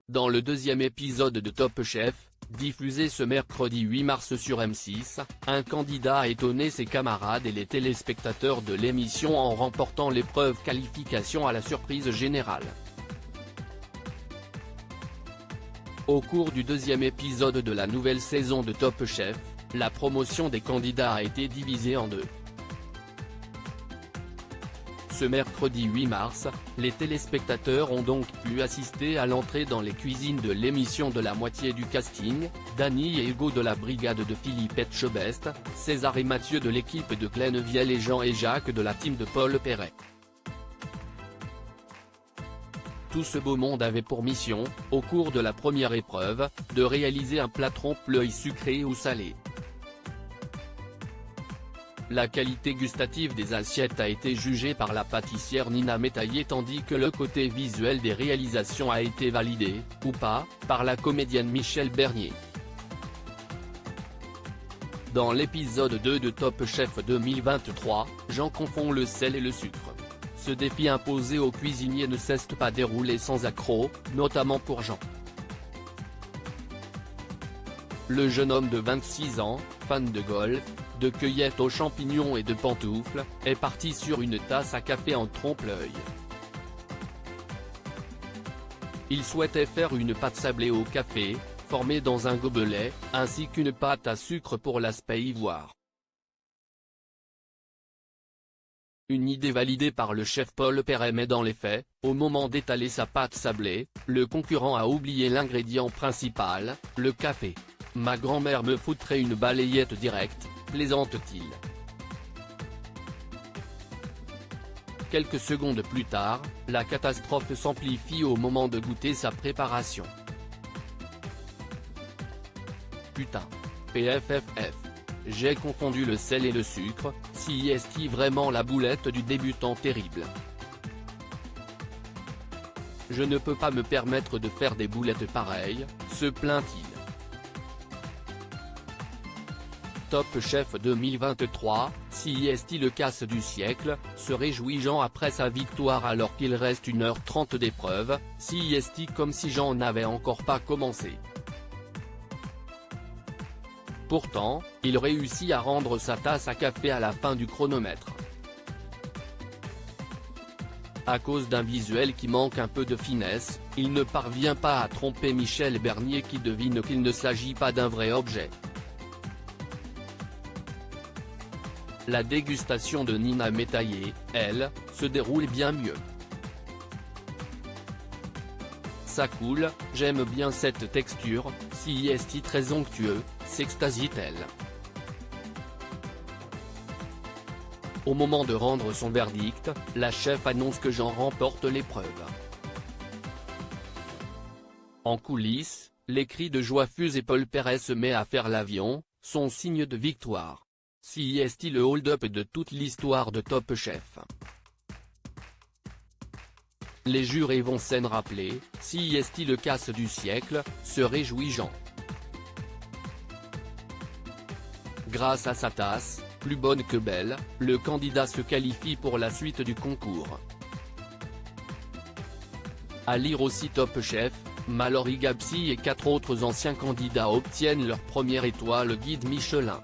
Dans le deuxième épisode de Top Chef, diffusé ce mercredi 8 mars sur M6, un candidat a étonné ses camarades et les téléspectateurs de l'émission en remportant l'épreuve qualification à la surprise générale. Au cours du deuxième épisode de la nouvelle saison de Top Chef, la promotion des candidats a été divisée en deux. Ce mercredi 8 mars, les téléspectateurs ont donc pu assister à l'entrée dans les cuisines de l'émission de la moitié du casting, Dany et Hugo de la brigade de Philippe Etchebest, César et Mathieu de l'équipe de Glenn Viel et Jean et Jacques de la team de Paul Perret. Tout ce beau monde avait pour mission, au cours de la première épreuve, de réaliser un plat trompe-l'œil sucré ou salé. La qualité gustative des assiettes a été jugée par la pâtissière Nina Métaillé tandis que le côté visuel des réalisations a été validé, ou pas, par la comédienne Michèle Bernier. Dans l'épisode 2 de Top Chef 2023, Jean confond le sel et le sucre. Ce défi imposé aux cuisiniers ne cesse pas dérouler sans accroc, notamment pour Jean. Le jeune homme de 26 ans, fan de golf, de cueillette aux champignons et de pantoufles, est parti sur une tasse à café en trompe-l'œil. Il souhaitait faire une pâte sablée au café, formée dans un gobelet, ainsi qu'une pâte à sucre pour l'aspect ivoire. Une idée validée par le chef Paul Perret mais dans les faits, au moment d'étaler sa pâte sablée, le concurrent a oublié l'ingrédient principal, le café. « Ma grand-mère me foutrait une balayette directe », plaisante-t-il. Quelques secondes plus tard, la catastrophe s'amplifie au moment de goûter sa préparation. Putain. PFFF. J'ai confondu le sel et le sucre, si est-il vraiment la boulette du débutant terrible. Je ne peux pas me permettre de faire des boulettes pareilles, se plaint-il. Top Chef 2023, si est-il le casse du siècle, se réjouit Jean après sa victoire alors qu'il reste 1h30 d'épreuve, si est-il comme si Jean n'avait encore pas commencé. Pourtant, il réussit à rendre sa tasse à café à la fin du chronomètre. À cause d'un visuel qui manque un peu de finesse, il ne parvient pas à tromper Michèle Bernier qui devine qu'il ne s'agit pas d'un vrai objet. La dégustation de Nina Métaillé, elle, se déroule bien mieux. Ça coule, j'aime bien cette texture, si est-il très onctueux, s'extasie-t-elle. Au moment de rendre son verdict, la chef annonce que Jean remporte l'épreuve. En coulisses, les cris de joie fusent et Paul Perret se met à faire l'avion, son signe de victoire. Si est-il le hold-up de toute l'histoire de Top Chef. Les jurés vont s'en rappeler, si est-il le casse du siècle, se réjouit Jean. Grâce à sa tasse, plus bonne que belle, le candidat se qualifie pour la suite du concours. À lire aussi Top Chef, Mallory Gapsi et 4 autres anciens candidats obtiennent leur première étoile guide Michelin.